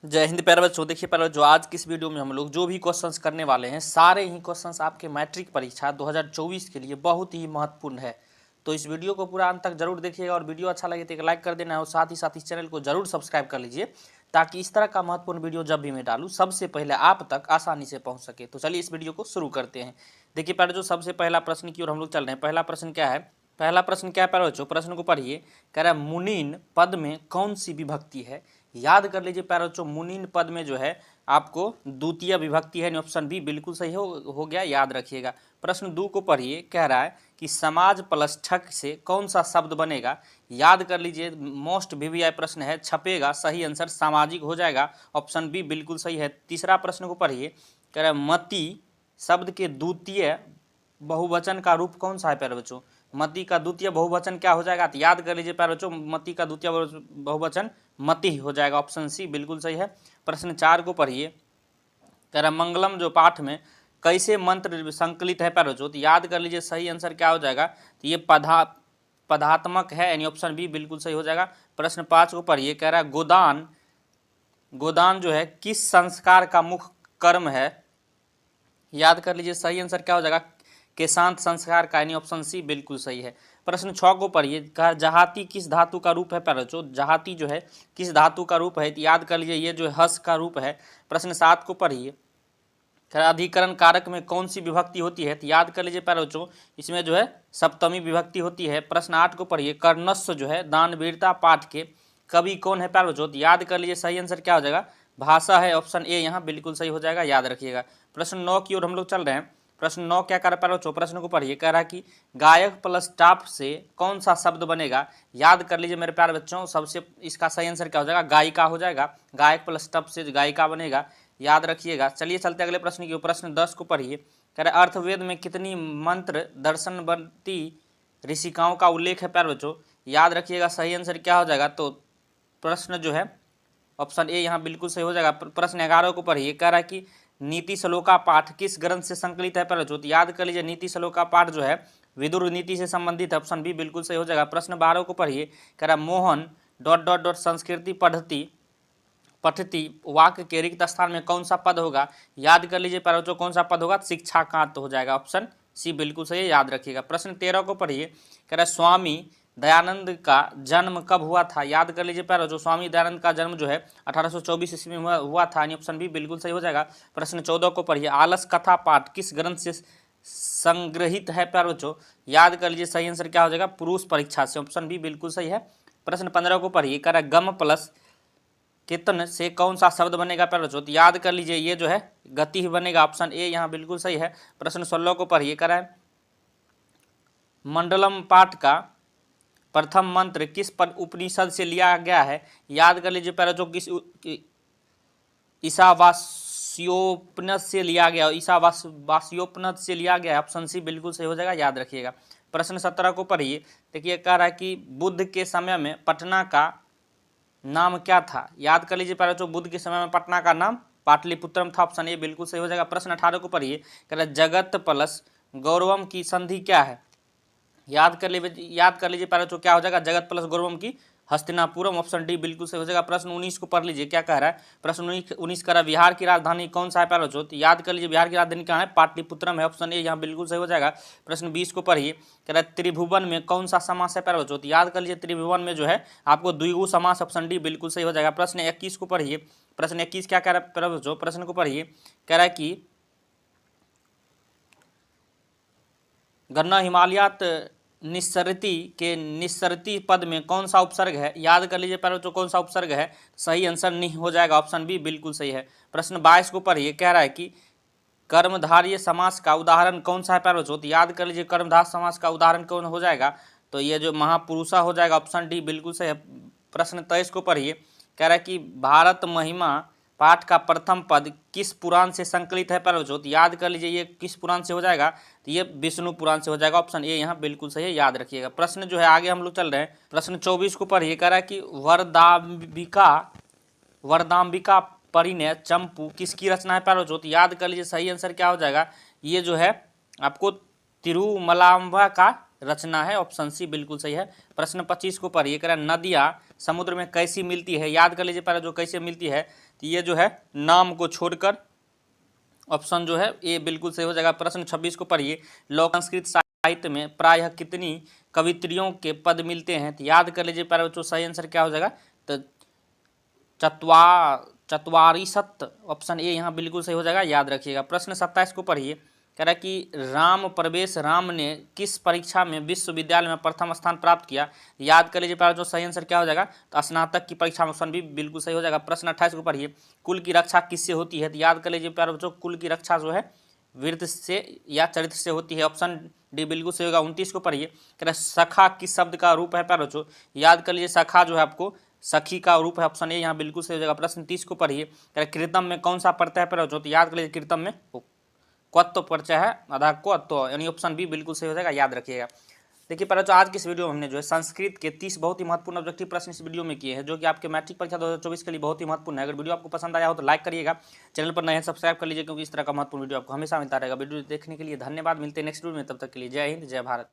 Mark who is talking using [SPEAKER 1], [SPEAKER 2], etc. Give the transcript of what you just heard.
[SPEAKER 1] जय हिंद प्यारे बच्चों। देखिए प्यारे बच्चों, आज की इस वीडियो में हम लोग जो भी क्वेश्चंस करने वाले हैं सारे ही क्वेश्चंस आपके मैट्रिक परीक्षा 2024 के लिए बहुत ही महत्वपूर्ण है। तो इस वीडियो को पूरा अंत तक जरूर देखिएगा और वीडियो अच्छा लगे तो एक लाइक कर देना है और साथ ही साथ इस चैनल को जरूर सब्सक्राइब कर लीजिए ताकि इस तरह का महत्वपूर्ण वीडियो जब भी मैं डालूँ सबसे पहले आप तक आसानी से पहुँच सके। तो चलिए इस वीडियो को शुरू करते हैं। देखिए प्यारे बच्चों, सबसे पहला प्रश्न की ओर हम लोग चल रहे हैं। पहला प्रश्न क्या है? पहला प्रश्न क्या है प्यारे बच्चों? प्रश्न को पढ़िए। कह रहा है मुनीन पद में कौन सी विभक्ति है? याद कर लीजिए प्यारे बच्चों, मुनीन पद में जो है आपको द्वितीय विभक्ति है। ऑप्शन बी बिल्कुल सही हो गया, याद रखिएगा। प्रश्न 2 को पढ़िए। कह रहा है कि समाज प्लस ठक से कौन सा शब्द बनेगा? याद कर लीजिए, मोस्ट वीवीआई प्रश्न है, छपेगा। सही आंसर सामाजिक हो जाएगा। ऑप्शन बी बिल्कुल सही है। तीसरा प्रश्न को पढ़िए। कह रहा है मति शब्द के द्वितीय बहुवचन का रूप कौन सा है प्यारे बच्चों? मति का द्वितीय बहुवचन क्या हो जाएगा? तो याद कर लीजिए प्यारे बच्चों, मति का द्वितीय बहुवचन मति हो जाएगा। ऑप्शन सी बिल्कुल सही है। प्रश्न 4 को पढ़िए। कह रहा मंगलम जो पाठ में कैसे मंत्र संकलित है प्यारे बच्चों? तो याद कर लीजिए, सही आंसर क्या हो जाएगा? तो ये पदात्मक है, यानी ऑप्शन बी बिल्कुल सही हो जाएगा। प्रश्न 5 को पढ़िए। कह रहा है गोदान जो है किस संस्कार का मुख्य कर्म है? याद कर लीजिए, सही आंसर क्या हो जाएगा? केशांत संस्कार का, यानी ऑप्शन सी बिल्कुल सही है। प्रश्न 6 को पढ़िए। कहा जहाती किस धातु का रूप है प्यारे बच्चों? जहाती जो है किस धातु का रूप है? तो याद कर लीजिए, ये जो है हस का रूप है। प्रश्न 7 को पढ़िए। अधिकरण कारक में कौन सी विभक्ति होती है? तो याद कर लीजिए प्यारे बच्चों, इसमें जो है सप्तमी विभक्ति होती है। प्रश्न 8 को पढ़िए। कर्णस्व जो है दानवीरता पाठ के कवि कौन है प्यारे बच्चों? तो याद कर लीजिए, सही आंसर क्या हो जाएगा? भाषा है। ऑप्शन ए यहाँ बिल्कुल सही हो जाएगा, याद रखिएगा। प्रश्न 9 की ओर हम लोग चल रहे हैं। प्रश्न 9 क्या कर प्यारे बच्चों? प्रश्न को पढ़िए। कह रहा है कि गायक प्लस टाप से कौन सा शब्द बनेगा? याद कर लीजिए मेरे प्यारे बच्चों, सबसे इसका सही आंसर क्या हो जाएगा? गायिका हो जाएगा। गायक प्लस टप से गायिका बनेगा, याद रखिएगा। चलिए चलते अगले प्रश्न की। प्रश्न 10 को पढ़िए। कह रहे अर्थवेद में कितनी मंत्र दर्शनवती ऋषिकाओं का उल्लेख है प्यारे बच्चों? याद रखिएगा, सही आंसर क्या हो जाएगा? तो प्रश्न जो है ऑप्शन ए यहाँ बिल्कुल सही हो जाएगा। प्रश्न 11 को पढ़िए। कह रहा है कि नीति श्लोका पाठ किस ग्रंथ से संकलित है प्यारे बच्चों? तो याद कर लीजिए, नीति श्लोका पाठ जो है विदुर नीति से संबंधित है। ऑप्शन बी बिल्कुल सही हो जाएगा। प्रश्न 12 को पढ़िए। कह रहा मोहन ... संस्कृति पठती वाक्य के रिक्त स्थान में कौन सा पद होगा? याद कर लीजिए प्यारे बच्चों, कौन सा पद होगा? शिक्षाकांत हो जाएगा। ऑप्शन सी बिल्कुल सही है, याद रखिएगा। प्रश्न 13 को पढ़िए। कह रहा है स्वामी दयानंद का जन्म कब हुआ था? याद कर लीजिए प्यारे बच्चों, स्वामी दयानंद का जन्म जो है 1824 ईस्वी में हुआ था। ऑप्शन बी बिल्कुल सही हो जाएगा। प्रश्न 14 को पढ़िए। आलस कथा पाठ किस ग्रंथ से संग्रहित है प्यारे बच्चों? याद कर लीजिए, सही आंसर क्या हो जाएगा? पुरुष परीक्षा से। ऑप्शन बी बिल्कुल सही है। प्रश्न 15 को पढ़िए। कह रहा है गम प्लस कितन से कौन सा शब्द बनेगा प्यारे बच्चों? तो याद कर लीजिए, ये जो है गति ही बनेगा। ऑप्शन ए यहाँ बिल्कुल सही है। प्रश्न 16 को पढ़िए। कह रहा है मंडलम पाठ का प्रथम मंत्र किस उपनिषद से लिया गया है? याद कर लीजिए प्यारे बच्चों, किस ईशावास्योपनिषद से लिया गया, ईशावास्योपनिषद से लिया गया है। ऑप्शन सी बिल्कुल सही हो जाएगा, याद रखिएगा। प्रश्न 17 को पढ़िए। देखिए, कह रहा है कि बुद्ध के समय में पटना का नाम क्या था? याद कर लीजिए प्यारे बच्चों, बुद्ध के समय में पटना का नाम पाटलिपुत्रम था। ऑप्शन ए बिल्कुल सही हो जाएगा। प्रश्न 18 को पढ़िए। कह रहा है जगत प्लस गौरवम की संधि क्या है? याद कर लीजिए प्यारे बच्चों, क्या हो जाएगा? जगत प्लस गौरवम की हस्तिनापुरम। ऑप्शन डी बिल्कुल सही हो जाएगा। प्रश्न 19 को पढ़ लीजिए, क्या कह रहा है? प्रश्न 19 कह रहा है बिहार की राजधानी कौन सा है प्यारे बच्चों? तो याद कर लीजिए, बिहार की राजधानी क्या है? पाटलिपुत्रम है। ऑप्शन ए यहाँ बिल्कुल सही हो जाएगा। प्रश्न 20 को पढ़िए। कह रहा है त्रिभुवन में कौन सा समास है प्यारे बच्चों? तो याद कर लीजिए, त्रिभुवन में जो है आपको द्विगु समास। ऑप्शन डी बिल्कुल सही हो जाएगा। प्रश्न 21 को पढ़िए। प्रश्न 21 क्या कह रहा है प्यारे बच्चों? प्रश्न को पढ़िए। कह रहा है कि गन्ना हिमालयात निस्सरती के निस्सरती पद में कौन सा उपसर्ग है? याद कर लीजिए प्यारे बच्चों, कौन सा उपसर्ग है? सही आंसर नहीं हो जाएगा। ऑप्शन बी बिल्कुल सही है। प्रश्न 22 को पढ़िए। कह रहा है कि कर्मधारय समास का उदाहरण कौन सा है प्यारे बच्चों? तो याद कर लीजिए, कर्मधार समास का उदाहरण कौन हो जाएगा? तो ये जो महापुरुषा हो जाएगा। ऑप्शन डी बिल्कुल सही है। प्रश्न 23 को पढ़िए। कह रहा है कि भारत महिमा पाठ का प्रथम पद किस पुराण से संकलित है प्यारे बच्चों? तो याद कर लीजिए, ये किस पुराण से हो जाएगा? तो ये विष्णु पुराण से हो जाएगा। ऑप्शन ए यहाँ बिल्कुल सही है, याद रखिएगा। प्रश्न जो है आगे हम लोग चल रहे हैं। प्रश्न 24 को पढ़िए। कह रहा है कि वरदाम्बिका परिणय चंपू किसकी रचना है प्यारे बच्चों? तो याद कर लीजिए, सही आंसर क्या हो जाएगा? ये जो है आपको तिरुमलाम्बा का रचना है। ऑप्शन सी बिल्कुल सही है। प्रश्न 25 को पढ़िए। कह रहा है नदियाँ समुद्र में कैसी मिलती है? याद कर लीजिए प्यारे जो कैसे मिलती है? तो ये जो है नाम को छोड़कर ऑप्शन जो है ए बिल्कुल सही हो जाएगा। प्रश्न 26 को पढ़िए। लोक संस्कृत साहित्य में प्रायः कितनी कवित्रियों के पद मिलते हैं? तो याद कर लीजिए प्यारे बच्चों, सही आंसर क्या हो जाएगा? तो चत्वारिशत, ऑप्शन ए यहाँ बिल्कुल सही हो जाएगा, याद रखिएगा। प्रश्न 27 को पढ़िए। कह रहा है कि राम प्रवेश राम ने किस परीक्षा में विश्वविद्यालय में प्रथम स्थान प्राप्त किया? याद कर लीजिए प्यारे बच्चों, सही आंसर क्या हो जाएगा? तो स्नातक की परीक्षा में, ऑप्शन बी बिल्कुल सही हो जाएगा। प्रश्न 28 को पढ़िए। कुल की रक्षा किससे होती है? तो याद कर लीजिए प्यारे बच्चों, कुल की रक्षा जो है वीर्य से या चरित्र से होती है, ऑप्शन डी बिल्कुल सही होगा। 29 को पढ़िए। कह रहा है सखा किस शब्द का रूप है प्यारे बच्चों? याद कर लीजिए सखा जो है आपको सखी का रूप है, ऑप्शन ए यहाँ बिल्कुल सही हो जाएगा। प्रश्न 30 को पढ़िए। कह रहा है कृतम में कौन सा प्रत्यय है प्यारे बच्चों? तो याद कर लीजिए कृतम में क्वत्व प्रत्यय है, आधा क्वत्व, यानी ऑप्शन बी बिल्कुल सही हो जाएगा, याद रखिएगा। देखिए प्यारे बच्चों, आज की इस वीडियो में हमने जो है संस्कृत के 30 बहुत ही महत्वपूर्ण ऑब्जेक्टिव प्रश्न इस वीडियो में किए हैं, जो कि आपके मैट्रिक परीक्षा 2024 के लिए बहुत ही महत्वपूर्ण है। अगर वीडियो आपको पसंद आया हो तो लाइक करिएगा, चैनल पर नए हैं सब्सक्राइब कर लीजिए, क्योंकि इस तरह का महत्वपूर्ण वीडियो आपको हमेशा मिलता रहेगा। वीडियो देखने के लिए धन्यवाद। मिलते हैं नेक्स्ट वीडियो में, तब तक के लिए जय हिंद, जय भारत।